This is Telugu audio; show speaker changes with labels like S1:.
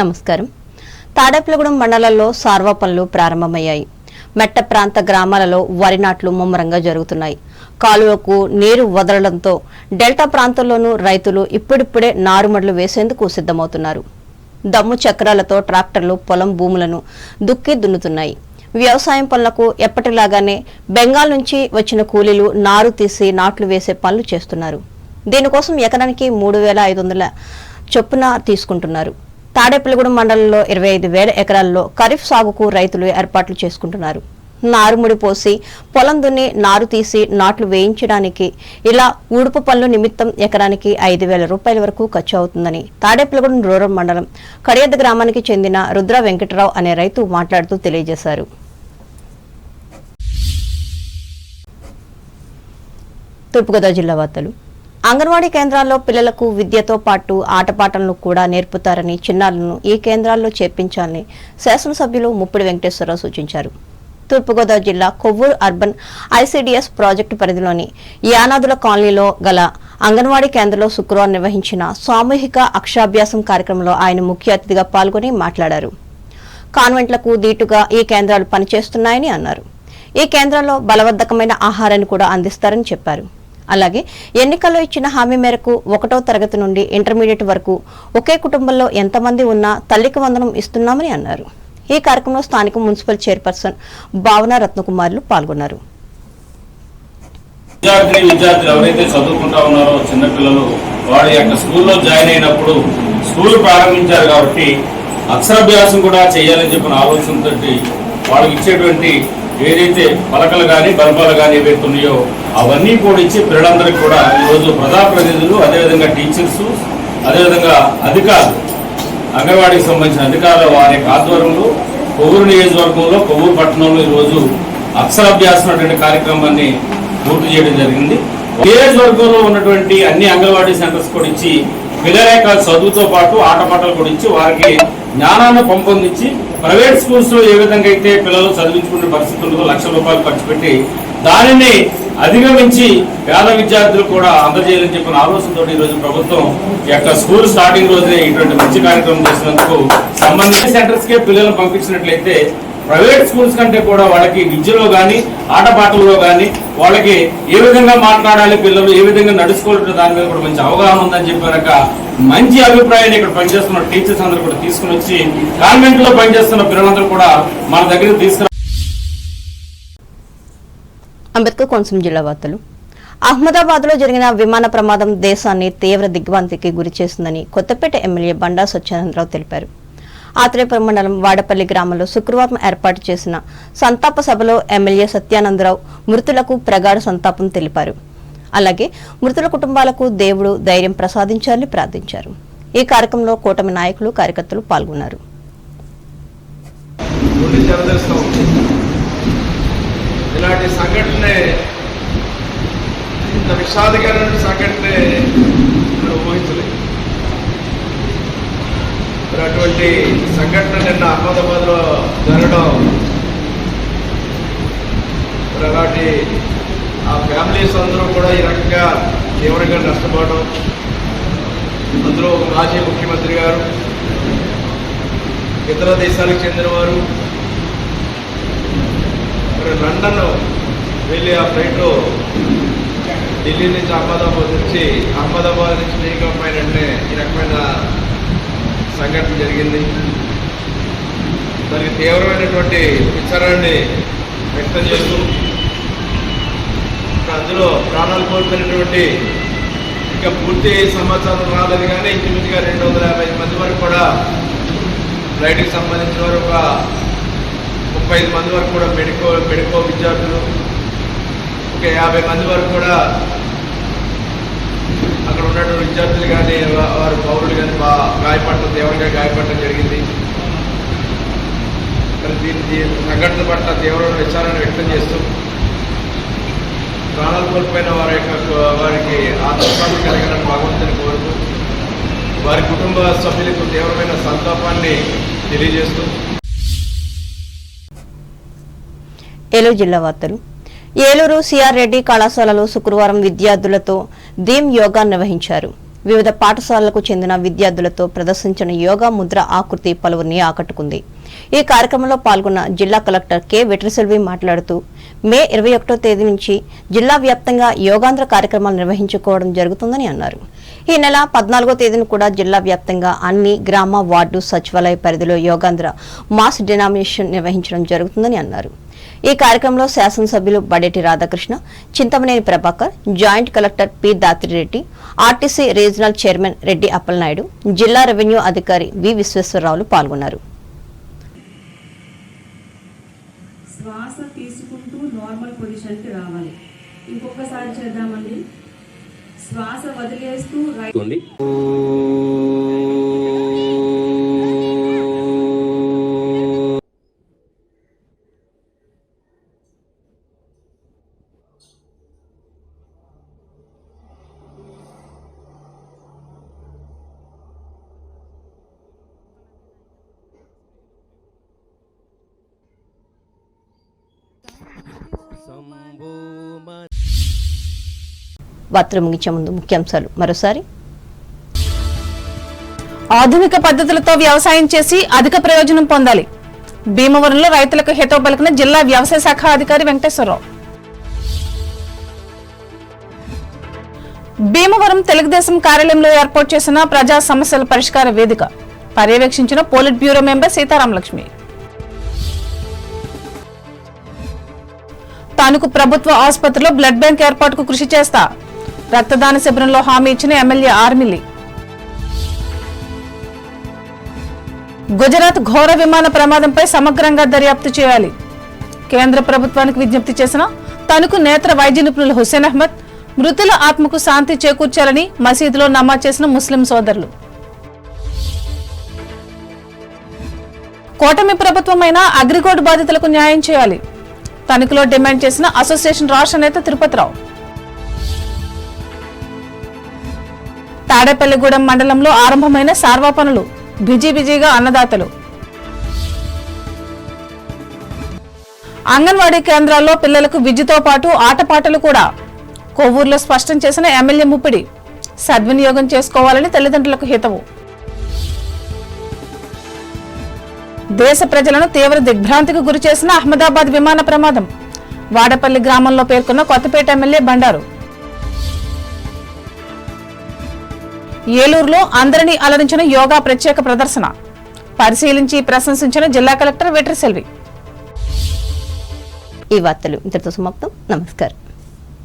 S1: నమస్కారం. తాడేపల్లిగూడెం మండలంలో సార్వ పనులు ప్రారంభమయ్యాయి. మెట్ట ప్రాంత గ్రామాలలో వరి నాట్లు ముమ్మరంగా జరుగుతున్నాయి. కాలువకు నీరు వదలడంతో డెల్టా ప్రాంతంలోనూ రైతులు ఇప్పుడిప్పుడే నారుమడులు వేసేందుకు సిద్ధమవుతున్నారు. దమ్ము చక్రాలతో ట్రాక్టర్లు పొలం భూములను దున్నుతున్నాయి. వ్యవసాయం పనులకు ఎప్పటిలాగానే బెంగాల్ నుంచి వచ్చిన కూలీలు నారు తీసి నాట్లు వేసే పనులు చేస్తున్నారు. దీనికోసం ఎకరానికి 3,500 చొప్పున తీసుకుంటున్నారు. తాడేపల్లిగూడెం మండలంలో 25,000 ఎకరాల్లో ఖరీఫ్ సాగుకు రైతులు ఏర్పాట్లు చేసుకుంటున్నారు. నారుముడి పోసి పొలం దున్ని నారు తీసి నాట్లు వేయించడానికి ఇలా ఊడుపు పనుల నిమిత్తం ఎకరానికి 5,000 రూపాయల వరకు ఖర్చు అవుతుందని తాడేపల్లిగూడెం రూరల్ మండలం కడియద్ద గ్రామానికి చెందిన రుద్ర వెంకటరావు అనే రైతు మాట్లాడుతూ తెలియజేశారు. తూర్పుగోదావరి జిల్లా వార్తలు. అంగన్వాడీ కేంద్రాల్లో పిల్లలకు విద్యతో పాటు ఆటపాటలను కూడా నేర్పుతారని చిన్నారులను ఈ కేంద్రాల్లో చేర్పించాలని శాసనసభ్యులు ముప్పిడి వెంకటేశ్వరరావు సూచించారు. తూర్పుగోదావరి జిల్లా కొవ్వూరు అర్బన్ ఐసీడీఎస్ ప్రాజెక్టు పరిధిలోని యానాదుల కాలనీలో గల అంగన్వాడీ కేంద్రంలో శుక్రవారం నిర్వహించిన సామూహిక అక్షరాభ్యాసం కార్యక్రమంలో ఆయన ముఖ్య అతిథిగా పాల్గొని మాట్లాడారు. కాన్వెంట్లకు దీటుగా ఈ కేంద్రాలు పనిచేస్తున్నాయని అన్నారు. ఈ కేంద్రంలో బలవర్ధకమైన ఆహారాన్ని కూడా అందిస్తారని చెప్పారు. అలాగే ఎన్నికల్లో ఇచ్చిన హామీ మేరకు 1వ తరగతి నుండి ఇంటర్మీడియట్ వరకు ఒకే కుటుంబంలో ఎంతమంది ఉన్నా తల్లికి వందనం ఇస్తున్నామని అన్నారు. ఈ కార్యక్రమంలో స్థానిక మున్సిపల్ చైర్పర్సన్ భావన రత్నకుమార్లు పాల్గొన్నారు.
S2: విద్యార్థులు ఎవరైతే చదువుకుంటా ఉన్నారో చిన్నపిల్లలు వాడి యొక్క స్కూల్లో జాయిన్ అయినప్పుడు స్కూల్ ప్రారంభించారు కాబట్టి అక్షరాభ్యాసం కూడా చేయాలని చెప్పిన ఆలోచనతో వాళ్ళకి ఇచ్చేటువంటి ఏదైతే పలకలు కానీ బల్బాలు కానీ ఏవైతే ఉన్నాయో అవన్నీ కూడా ఇచ్చి పిల్లలందరికీ కూడా ఈరోజు ప్రజాప్రతినిధులు, అదేవిధంగా టీచర్స్, అదేవిధంగా అధికారులు, అంగన్వాడీకి సంబంధించిన అధికారులు వారి యొక్క ఆధ్వర్యంలో కొవ్వూరు నియోజకవర్గంలో కొవ్వూరు పట్టణంలో ఈరోజు అక్షరాభ్యాసం అటువంటి కార్యక్రమాన్ని పూర్తి చేయడం జరిగింది. నియోజకవర్గంలో ఉన్నటువంటి అన్ని అంగన్వాడీ సెంటర్స్ కూడా ఇచ్చి పిల్లల యొక్క చదువుతో పాటు ఆటపాటలు కూడా ఇచ్చి వారికి జ్ఞానాన్ని పెంపొందించి ప్రైవేట్ స్కూల్స్ లో ఏ విధంగా అయితే పిల్లలు చదివించుకునే పరిస్థితుల్లో లక్షల రూపాయలు ఖర్చు పెట్టి దానిని అధిగమించి పేద విద్యార్థులు కూడా అందజేయాలని చెప్పిన ఆలోచనతో ఈ రోజు ప్రభుత్వం యొక్క స్కూల్ స్టార్టింగ్ రోజునే ఇటువంటి మంచి కార్యక్రమం చేసినందుకు సంబంధించిన సెంటర్స్ కే పిల్లలను పంపించినట్లయితే ప్రైవేట్ స్కూల్స్ కంటే కూడా వాళ్ళకి విద్యలో కానీ ఆటపాటల్లో కానీ వాళ్ళకి ఏ విధంగా మాట్లాడాలి, పిల్లలు ఏ విధంగా నడుచుకోవాలి దాని మీద కూడా మంచి అవగాహన ఉందని చెప్పాక మంచి అభిప్రాయాన్ని ఇక్కడ పనిచేస్తున్న టీచర్స్ అందరూ కూడా తీసుకుని వచ్చి కాన్వెంట్ లో పనిచేస్తున్న పిల్లలందరూ కూడా మన దగ్గరికి తీసుకురా.
S1: అంబేద్కర్ కోనసీమ జిల్లా వార్తలు. అహ్మదాబాద్ లో జరిగిన విమాన ప్రమాదం దేశాన్ని తీవ్ర దిగ్భ్రాంతికి గురి చేసిందని కొత్తపేట ఎమ్మెల్యే బండా సత్యానందరావు తెలిపారు. ఆత్రేయపురం మండలం వాడపల్లి గ్రామంలో శుక్రవారం ఏర్పాటు చేసిన సంతాప సభలో ఎమ్మెల్యే సత్యానందరావు మృతులకు ప్రగాఢ సంతాపం తెలిపారు. అలాగే మృతుల కుటుంబాలకు దేవుడు ధైర్యం ప్రసాదించాలని ప్రార్థించారు. ఈ కార్యక్రమంలో కూటమి నాయకులు, కార్యకర్తలు పాల్గొన్నారు.
S3: ఇలాంటి సంఘటన ఇంత విషాదకరమైన సంఘటన ఊహించలేదు. అటువంటి సంఘటన నిన్న అహ్మదాబాద్లో జరగడం, అలాంటి ఆ ఫ్యామిలీస్ అందరూ కూడా ఈ రకంగా తీవ్రంగా నష్టపోవడం, అందులో ఒక మాజీ ముఖ్యమంత్రి గారు, ఇతర దేశాలకు చెందినవారు, మరి లండన్ వెళ్ళి ఆ ఫ్లైట్లో ఢిల్లీ నుంచి అహ్మదాబాద్ నుంచి టేకప్ అయినట్టే ఈ రకమైన సంఘటన జరిగింది. దానికి తీవ్రమైనటువంటి విచారాన్ని వ్యక్తం చేస్తూ అందులో ప్రాణాలు కోల్పోయినటువంటి ఇంకా పూర్తి సమాచారం రాలేదు కానీ ఇంచుమించుగా 250 మంది వరకు కూడా ఫ్లైట్కి సంబంధించిన వారు, ఒక 35 మంది వరకు కూడా మెడికో విద్యార్థులు, ఒక 50 మంది వరకు కూడా అక్కడ ఉన్నటువంటి విద్యార్థులు కానీ వారి పౌరులు కానీ గాయపడటం, తీవ్రంగా గాయపడటం జరిగింది. దీని సంఘటన పట్ల తీవ్రమైన విచారణ వ్యక్తం చేస్తూ ప్రాణాలు కోల్పోయిన వారికి ఆత్మశాంతి కలిగిన భగవంతుని కోరుతూ వారి కుటుంబ సభ్యులకు తీవ్రమైన సంతాపాన్ని తెలియజేస్తూ.
S1: ఏలూరు జిల్లా వార్తలు. ఏలూరు సిఆర్ రెడ్డి కళాశాలలో శుక్రవారం విద్యార్థులతో ధీమ్ యోగా నిర్వహించారు. వివిధ పాఠశాలలకు చెందిన విద్యార్థులతో ప్రదర్శించిన యోగా ముద్ర ఆకృతి పలువురిని ఆకట్టుకుంది. ఈ కార్యక్రమంలో పాల్గొన్న జిల్లా కలెక్టర్ కె వెట్రిసెల్వి మాట్లాడుతూ మే 21వ తేదీ నుంచి జిల్లా వ్యాప్తంగా యోగాంధ్ర కార్యక్రమాలు నిర్వహించుకోవడం జరుగుతుందని అన్నారు. ఈ నెల 14వ తేదీన కూడా జిల్లా వ్యాప్తంగా అన్ని గ్రామ వార్డు సచివాలయ పరిధిలో యోగాంధ్ర మాస్ డినామినేషన్ నిర్వహించడం జరుగుతుందని అన్నారు. ఈ కార్యక్రమంలో శాసనసభ్యులు Badeti Radhakrishna, Chintamaneni Prabhakar, joint collector P Dathireddy, RTC regional chairman Reddy Appalanaidu, జిల్లా రెవెన్యూ అధికారి వి విశ్వేశ్వరరావులు పాల్గొన్నారు.
S4: శ్వాస తీసుకుంటూ నార్మల్ పొజిషన్కి రావాలి. ఇంకొకసారి చేద్దామండి. శ్వాస వదిలేస్తూ
S1: వార్తలు ముగించే ముందు ముఖ్యాంశాలు మరోసారి.
S5: ఆధునిక పద్ధతులతో వ్యవసాయం చేసి అధిక ప్రయోజనం పొందాలి. భీమవరంలో రైతులకు హితవు పలికిన జిల్లా వ్యవసాయ శాఖ అధికారి వెంకటేశ్వరరావు. భీమవరం తెలుగుదేశం కార్యాలయంలో ఏర్పాటు చేసిన ప్రజా సమస్యల పరిష్కార వేదిక పర్యవేక్షించిన polit bureau member Sitaramalakshmi. Tanuku ప్రభుత్వ ఆసుపత్రిలో బ్లడ్ బ్యాంక్ ఏర్పాటుకు కృషి చేస్తా రక్తదాన శిబిరంలో హామీ ఇచ్చిన ఎమ్మెల్యే ఆర్మిల్లి. గుజరాత్ ఘోర విమాన ప్రమాదంపై సమగ్రంగా దర్యాప్తు చేయాలి. కేంద్ర ప్రభుత్వానికి విజ్ఞప్తి చేసిన తణుకు నేత్ర వైద్య నిపుణులు హుస్సేన్ అహ్మద్. మృతుల ఆత్మకు శాంతి చేకూర్చాలని మసీదులో నమాజ్ చేసిన ముస్లిం సోదరులు. కూటమి ప్రభుత్వమైన అగ్రిగోల్డ్ బాధితులకు న్యాయం చేయాలి. తణుకులో డిమాండ్ చేసిన అసోసియేషన్ రాష్ట్ర నేత తిరుపతిరావు. తాడేపల్లిగూడెం మండలంలో ఆరంభమైన సార్వా పనులు బిజీగా అన్నదాతలు. అంగన్వాడీ కేంద్రాల్లో పిల్లలకు విద్యతో పాటు ఆటపాటలు కూడా. కొవ్వూరులో స్పష్టం చేసిన ఎమ్మెల్యే ముప్పిడి. సద్వినియోగం చేసుకోవాలని తల్లిదండ్రులకు హితవు. దేశ ప్రజలను తీవ్ర దిగ్భ్రాంతికి గురి చేసిన అహ్మదాబాద్ విమాన ప్రమాదం. వాడపల్లి గ్రామంలో పేర్కొన్న కొత్తపేట ఎమ్మెల్యే బండారు. ఏలూరులో అందరినీ అలరించిన యోగా ప్రత్యేక ప్రదర్శన పరిశీలించి ప్రశంసించిన జిల్లా కలెక్టర్ వెట్రిసెల్వి.
S1: ఈ వార్తలు ఇంతటితో సమాప్తం. నమస్కారం.